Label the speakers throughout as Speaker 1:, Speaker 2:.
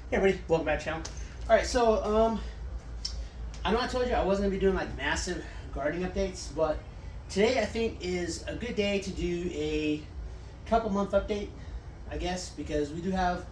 Speaker 1: Hey everybody, welcome back to the channel. Alright, so I know I told you I wasn't gonna be doing like massive gardening updates, but today I think is a good day to do a couple month update, I guess, because we do have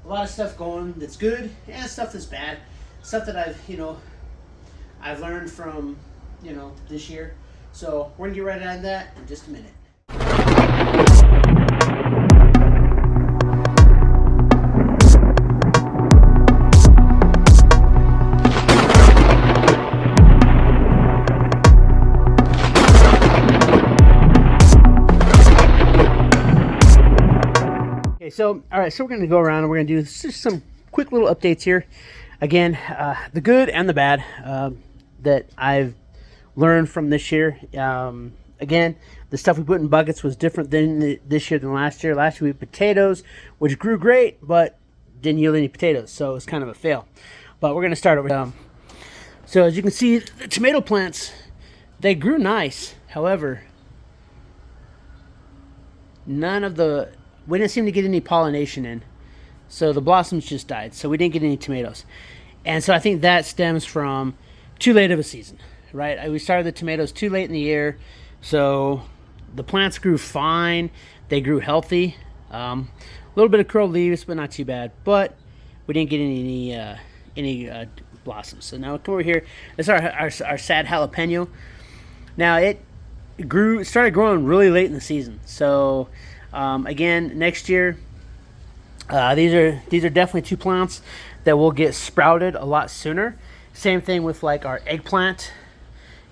Speaker 1: a lot of stuff going that's good and stuff that's bad. Stuff that I've learned from, this year. So we're gonna get right on that in just a minute. So, all right, so we're going to go around and we're going to do just some quick little updates here. Again, the good and the bad that I've learned from this year. Again, the stuff we put in buckets was different this year than last year. Last year we had potatoes, which grew great, but didn't yield any potatoes, so it was kind of a fail. But we're going to start over. So as you can see, the tomato plants, they grew nice. However, we didn't seem to get any pollination in. So the blossoms just died. So we didn't get any tomatoes. And so I think that stems from too late of a season, right? We started the tomatoes too late in the year. So the plants grew fine. They grew healthy. A little bit of curled leaves, but not too bad. But we didn't get any blossoms. So now come over here. This is our sad jalapeno. Now it started growing really late in the season. So again, next year, these are definitely two plants that will get sprouted a lot sooner. Same thing with like our eggplant,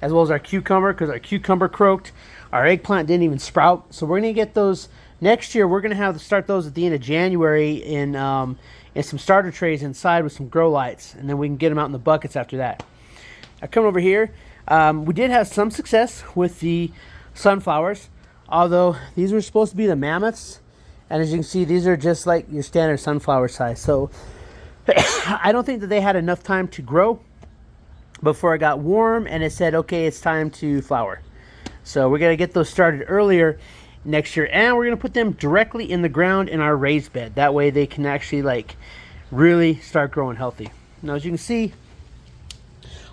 Speaker 1: as well as our cucumber, because our cucumber croaked. Our eggplant didn't even sprout, so we're gonna get those next year. We're gonna have to start those at the end of January in some starter trays inside with some grow lights, and then we can get them out in the buckets after that. I come over here. We did have some success with the sunflowers. Although these were supposed to be the mammoths, and as you can see, these are just like your standard sunflower size. So I don't think that they had enough time to grow before it got warm and it said, okay, it's time to flower. So we're gonna get those started earlier next year, and we're gonna put them directly in the ground in our raised bed. That way they can actually like really start growing healthy. Now, as you can see,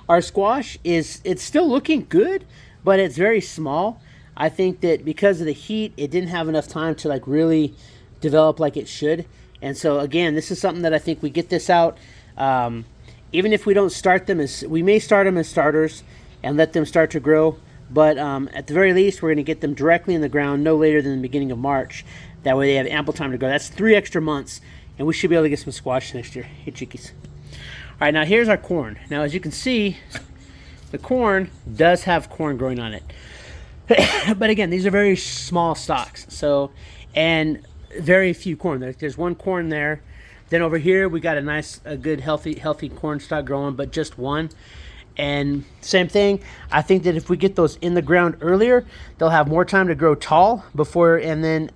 Speaker 1: our squash it's still looking good, but it's very small. I think that because of the heat, it didn't have enough time to like really develop like it should. And so again, this is something that I think we get this out. Even if we don't start them we may start them as starters and let them start to grow. But at the very least, we're going to get them directly in the ground no later than the beginning of March. That way they have ample time to grow. That's 3 extra months, and we should be able to get some squash next year. Hey, chickies. All right, now here's our corn. Now, as you can see, the corn does have corn growing on it. But again, these are very small stalks, and very few corn. There's one corn there. Then over here we got a good healthy corn stalk growing, but just one. And same thing, I think that if we get those in the ground earlier, they'll have more time to grow tall and then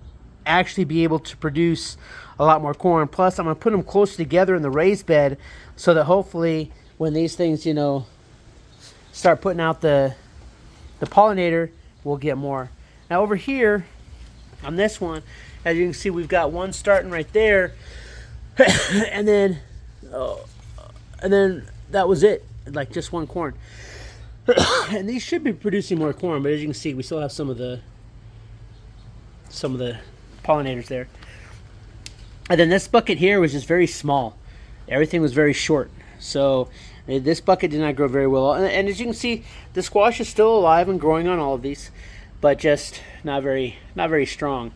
Speaker 1: actually be able to produce a lot more corn. Plus, I'm gonna put them close together in the raised bed so that hopefully when these things, start putting out the pollinator, we'll get more. Now over here on this one, as you can see, we've got one starting right there, and then that was it, like just one corn. And these should be producing more corn, but as you can see, we still have some of the pollinators there. And then this bucket here was just very small. Everything was very short, so this bucket did not grow very well. And as you can see, the squash is still alive and growing on all of these, but just not very strong.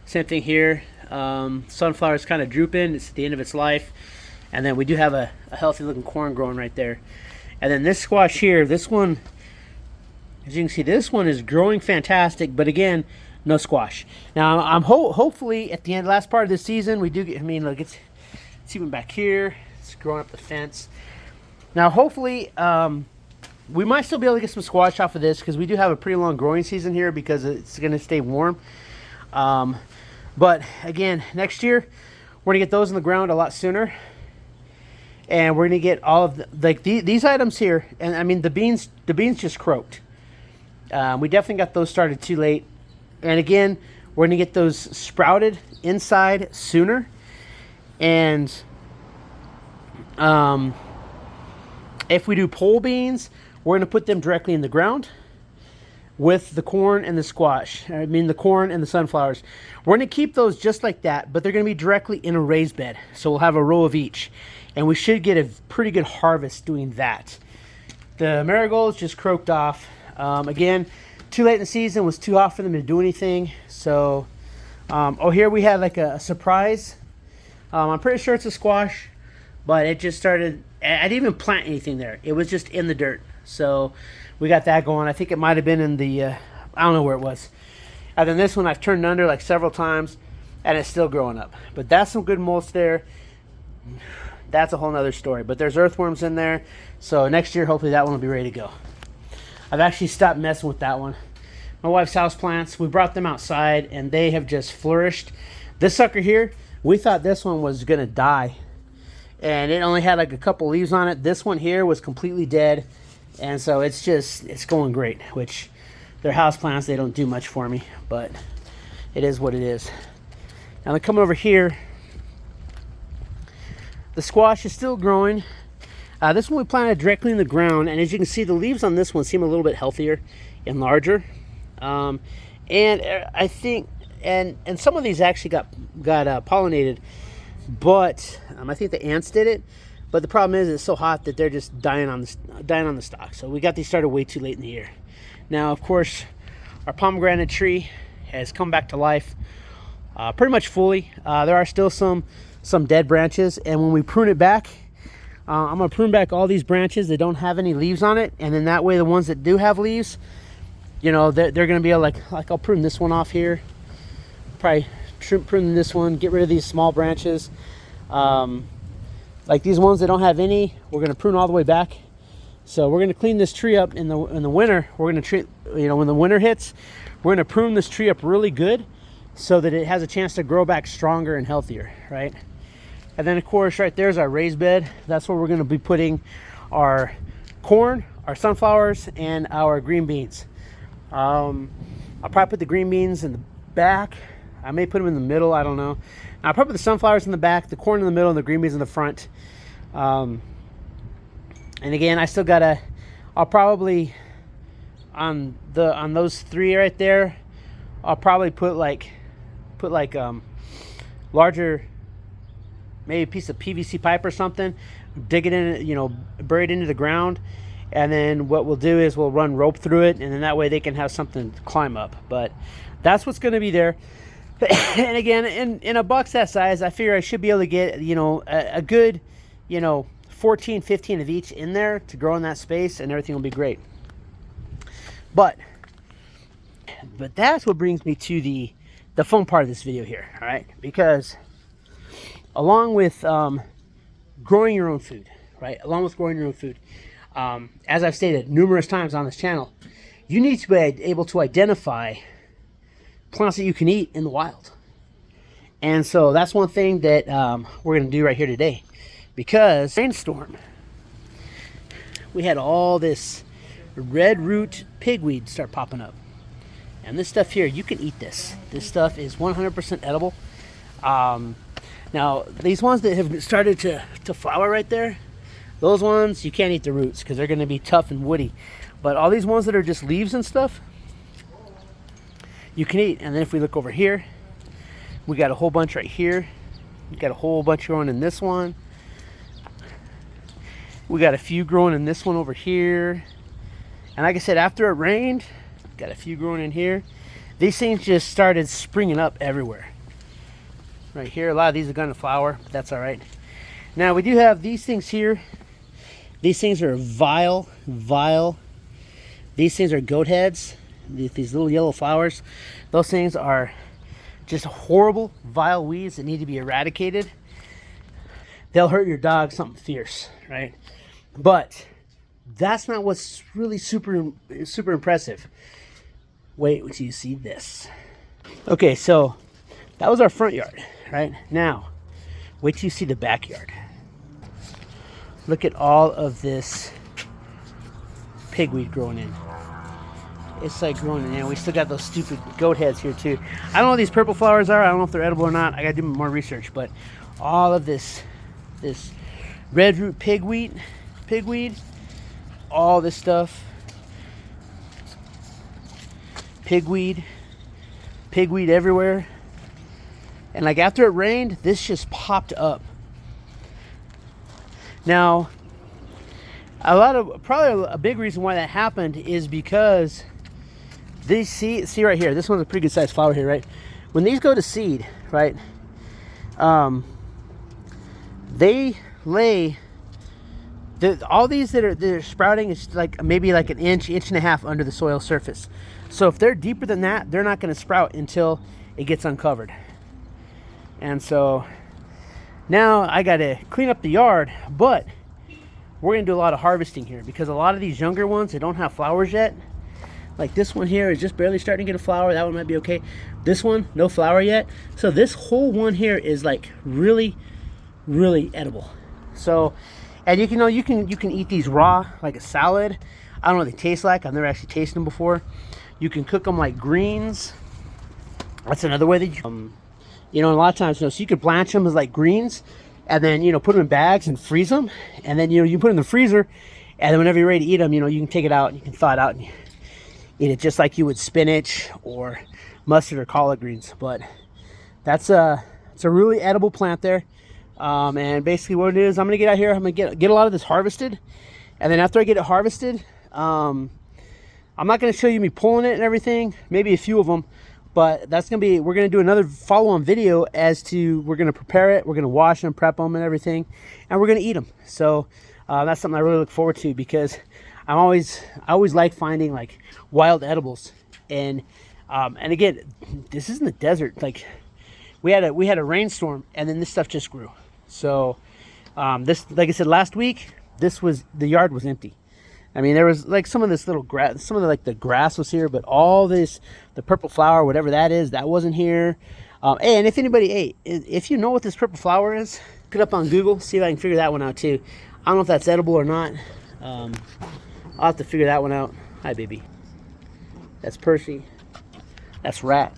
Speaker 1: Same thing here. Sunflower is kind of drooping. It's at the end of its life. And then we do have a healthy looking corn growing right there. And then this squash here, this one, as you can see, this one is growing fantastic, but again, no squash. Now I'm hopefully at the last part of this season, we do get, look, it's even back here. It's growing up the fence. Now, hopefully, we might still be able to get some squash off of this because we do have a pretty long growing season here because it's going to stay warm. But again, next year, we're going to get those in the ground a lot sooner. And we're going to get all of these items here. And the beans just croaked. We definitely got those started too late. And again, we're going to get those sprouted inside sooner. And If we do pole beans, we're going to put them directly in the ground with the corn and the squash. I mean, the corn and the sunflowers. We're going to keep those just like that, but they're going to be directly in a raised bed. So we'll have a row of each, and we should get a pretty good harvest doing that. The marigolds just croaked off. Again, too late in the season, was too hot for them to do anything. So, oh, here we had like a surprise. I'm pretty sure it's a squash, but it just started. I didn't even plant anything there. It was just in the dirt. So we got that going. I think it might have been in the, I don't know where it was. And then this one I've turned under like several times, and it's still growing up. But that's some good mulch there. That's a whole nother story. But there's earthworms in there. So next year, hopefully that one will be ready to go. I've actually stopped messing with that one. My wife's houseplants, we brought them outside, and they have just flourished. This sucker here, we thought this one was going to die. And it only had like a couple leaves on it. This one here was completely dead. And so it's going great, which they're houseplants. They don't do much for me, but it is what it is. Now, coming over here, the squash is still growing. This one we planted directly in the ground, and as you can see, the leaves on this one seem a little bit healthier and larger. And I think, and some of these actually got pollinated, but I think the ants did it. But the problem is it's so hot that they're just dying on the stalk. So we got these started way too late in the year. Now, of course, our pomegranate tree has come back to life pretty much fully. There are still some dead branches, and when we prune it back, I'm going to prune back all these branches that don't have any leaves on it, and then that way the ones that do have leaves, you know, they're going to be like I'll prune this one off here, probably prune this one, get rid of these small branches. Like these ones that don't have any, we're going to prune all the way back. So we're going to clean this tree up in the winter. We're going to treat, you know, when the winter hits, we're going to prune this tree up really good so that it has a chance to grow back stronger and healthier, right? And then of course right there's our raised bed. That's where we're going to be putting our corn, our sunflowers, and our green beans. I'll probably put the green beans in the back. I may put them in the middle, I don't know. I'll probably put the sunflowers in the back, the corn in the middle, and the green beans in the front. And again, I still gotta, I'll probably, on those three right there, I'll probably put larger, maybe a piece of PVC pipe or something, dig it in, you know, bury it into the ground, and then what we'll do is we'll run rope through it, and then that way they can have something to climb up. But that's what's going to be there. And again, in a box that size, I figure I should be able to get, you know, a good, you know, 14, 15 of each in there to grow in that space, and everything will be great. But that's what brings me to the fun part of this video here, all right? Because along with growing your own food, right? Along with growing your own food, as I've stated numerous times on this channel, you need to be able to identify plants that you can eat in the wild. And so that's one thing that we're going to do right here today. Because rainstorm, we had all this red root pigweed start popping up. And this stuff here, you can eat this. This stuff is 100% edible. Now, these ones that have started to flower right there, those ones, you can't eat the roots because they're going to be tough and woody. But all these ones that are just leaves and stuff, you can eat. And then if we look over here, we got a whole bunch right here. We got a whole bunch growing in this one. We got a few growing in this one over here. And like I said, after it rained, got a few growing in here. These things just started springing up everywhere. Right here, a lot of these are going to flower, but that's all right. Now we do have these things here. These things are vile. These things are goat heads. These little yellow flowers. Those things are just horrible, vile weeds that need to be eradicated. They'll hurt your dog something fierce, right? But that's not what's really super impressive. Wait until you see this. Okay, so that was our front yard, right? Now, wait till you see the backyard. Look at all of this pigweed growing in. It's like growing in. And we still got those stupid goat heads here too. I don't know what these purple flowers are. I don't know if they're edible or not. I gotta do more research. But all of this red root pigweed, all this stuff. Pigweed everywhere. And like after it rained, this just popped up. Now, probably a big reason why that happened is because these see right here, this one's a pretty good sized flower here, right? When these go to seed, right, they lay, all these that are sprouting is like maybe like an inch and a half under the soil surface. So if they're deeper than that, they're not going to sprout until it gets uncovered. And so now I got to clean up the yard, but we're going to do a lot of harvesting here because a lot of these younger ones, they don't have flowers yet. Like this one here is just barely starting to get a flower. That one might be okay. This one, no flower yet. So this whole one here is like really, really edible. So, and you can eat these raw like a salad. I don't know what they taste like. I've never actually tasted them before. You can cook them like greens. That's another way that you know, a lot of times, so you could blanch them as like greens, and then put them in bags and freeze them, and then you put them in the freezer, and then whenever you're ready to eat them, you can take it out and you can thaw it out and eat it just like you would spinach or mustard or collard greens. But it's a really edible plant there. And basically what it is, I'm gonna get out here, I'm gonna get a lot of this harvested, and then after I get it harvested, I'm not gonna show you me pulling it and everything, maybe a few of them, but we're gonna do another follow-on video as to, we're gonna prepare it, we're gonna wash them, prep them and everything, and we're gonna eat them. So that's something I really look forward to, because I always like finding like wild edibles. And again, this isn't the desert. Like we had a rainstorm, and then this stuff just grew. So this, like I said last week, the yard was empty. I mean, there was like some of this little grass, some of the grass was here, but all this, the purple flower, whatever that is, that wasn't here. And if anybody, if you know what this purple flower is, look it up on Google, see if I can figure that one out too. I don't know if that's edible or not. I'll have to figure that one out. Hi, baby. That's Percy. That's Rat.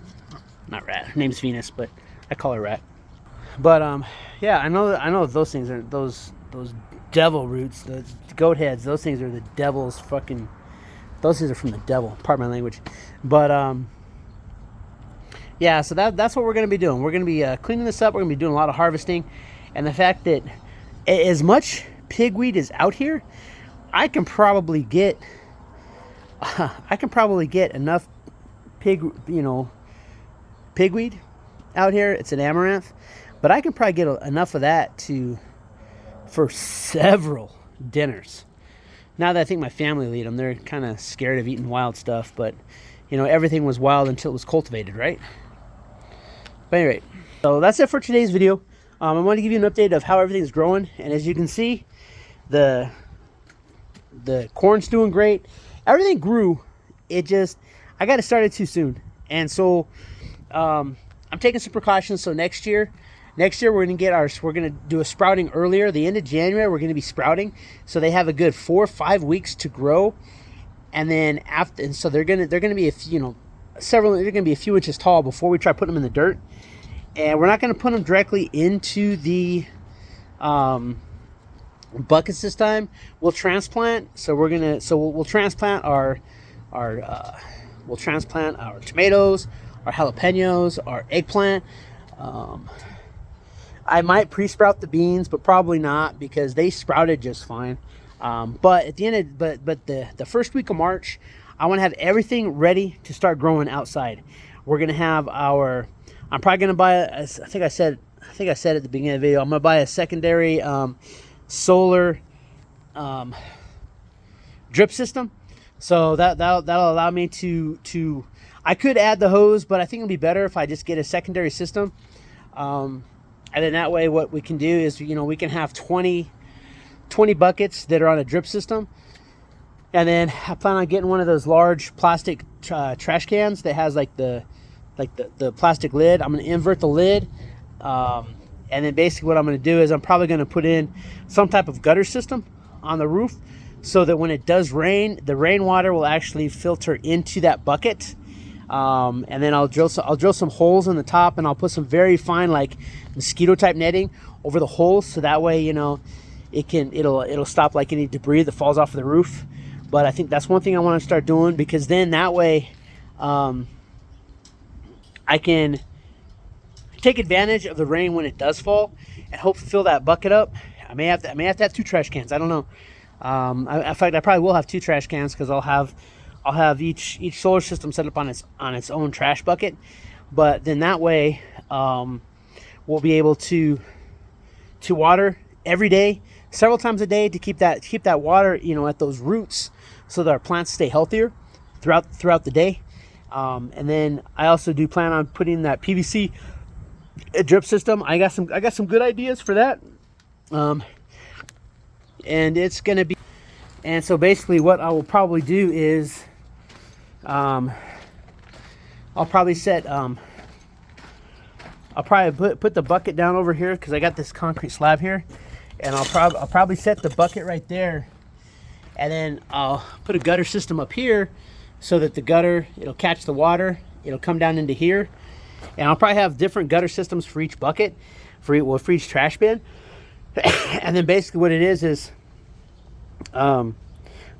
Speaker 1: Not Rat. Her name's Venus, but I call her Rat. But yeah, I know those things are those devil roots, the goat heads. Those things are the devil's fucking. Those things are from the devil. Pardon my language. But yeah. So that's what we're gonna be doing. We're gonna be cleaning this up. We're gonna be doing a lot of harvesting, and the fact that as much pigweed is out here, I can probably get enough pigweed out here. It's an amaranth, but I can probably get enough of that for several dinners. Now that I think my family will eat them, they're kind of scared of eating wild stuff, but everything was wild until it was cultivated, right? But anyway, so that's it for today's video. I want to give you an update of how everything's growing, and as you can see, the corn's doing great. Everything grew. It just, I got it started too soon, and so I'm taking some precautions. So next year we're gonna do a sprouting earlier. The end of January we're gonna be sprouting, so they have a good 4 or 5 weeks to grow, and then so they're gonna be they're gonna be a few inches tall before we try putting them in the dirt. And we're not gonna put them directly into the buckets this time. We'll transplant. So we'll transplant our tomatoes, our jalapenos, our eggplant. I might pre-sprout the beans, but probably not, because they sprouted just fine. But at the end of the first week of March, I want to have everything ready to start growing outside. We're gonna have I'm probably gonna buy I think I said at the beginning of the video, I'm gonna buy a secondary solar drip system. So that'll allow me to I could add the hose, but I think it'll be better if I just get a secondary system. And then that way what we can do is, we can have 20 buckets that are on a drip system. And then I plan on getting one of those large plastic trash cans that has like the plastic lid. I'm going to invert the lid. And then basically what I'm going to do is I'm probably going to put in some type of gutter system on the roof, so that when it does rain, the rainwater will actually filter into that bucket. And then I'll drill some holes in the top, and I'll put some very fine like mosquito type netting over the holes, so that way it'll stop like any debris that falls off of the roof. But I think that's one thing I want to start doing, because then that way I can take advantage of the rain when it does fall and hope to fill that bucket up. I may have to have 2 trash cans. I don't know. In fact, I probably will have 2 trash cans, because I'll have each solar system set up on its own trash bucket. But then that way we'll be able to water every day, several times a day, to keep that water, you know, at those roots, so that our plants stay healthier throughout the day. And then I also do plan on putting that PVC drip system. I got some good ideas for that. And it's gonna be, and so basically what I will probably do is I'll probably set I'll probably put the bucket down over here, because I got this concrete slab here, and I'll probably set the bucket right there, and then I'll put a gutter system up here, so that the gutter, it'll catch the water, it'll come down into here, and I'll probably have different gutter systems for each bucket, for each trash bin. And then basically what it is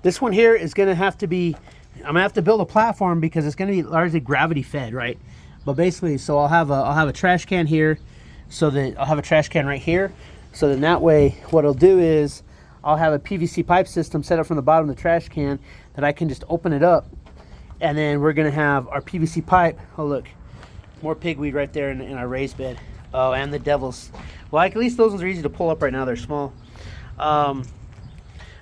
Speaker 1: this one here is going to have to be, I'm gonna have to build a platform, because it's going to be largely gravity fed, right? But basically, so I'll have a trash can here, so that I'll have a trash can right here, so then that way what I'll do is I'll have a PVC pipe system set up from the bottom of the trash can that I can just open it up, and then we're going to have our PVC pipe. Oh look, more pigweed right there in our raised bed. Oh, and the devils. Well, at least those ones are easy to pull up right now. They're small. But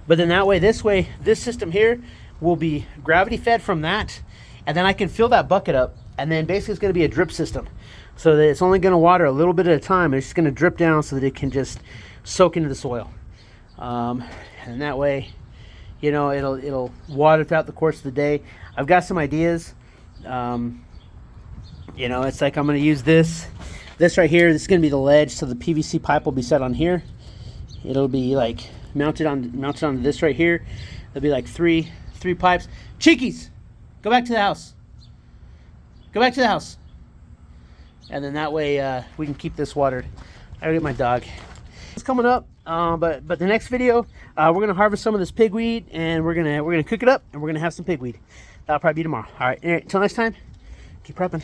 Speaker 1: then that way, this system here will be gravity fed from that, and then I can fill that bucket up, and then basically it's going to be a drip system, so that it's only going to water a little bit at a time. It's just going to drip down so that it can just soak into the soil. And that way, you know, it'll water throughout the course of the day. I've got some ideas. You know, it's like I'm going to use this right here. This is going to be the ledge, so the PVC pipe will be set on here. It'll be like mounted onto this right here. There'll be like three pipes. Cheekies, go back to the house. Go back to the house. And then that way we can keep this watered. I gotta get my dog. It's coming up, but the next video we're gonna harvest some of this pigweed, and we're gonna cook it up, and we're gonna have some pigweed. That'll probably be tomorrow. All right. Until next time, keep prepping.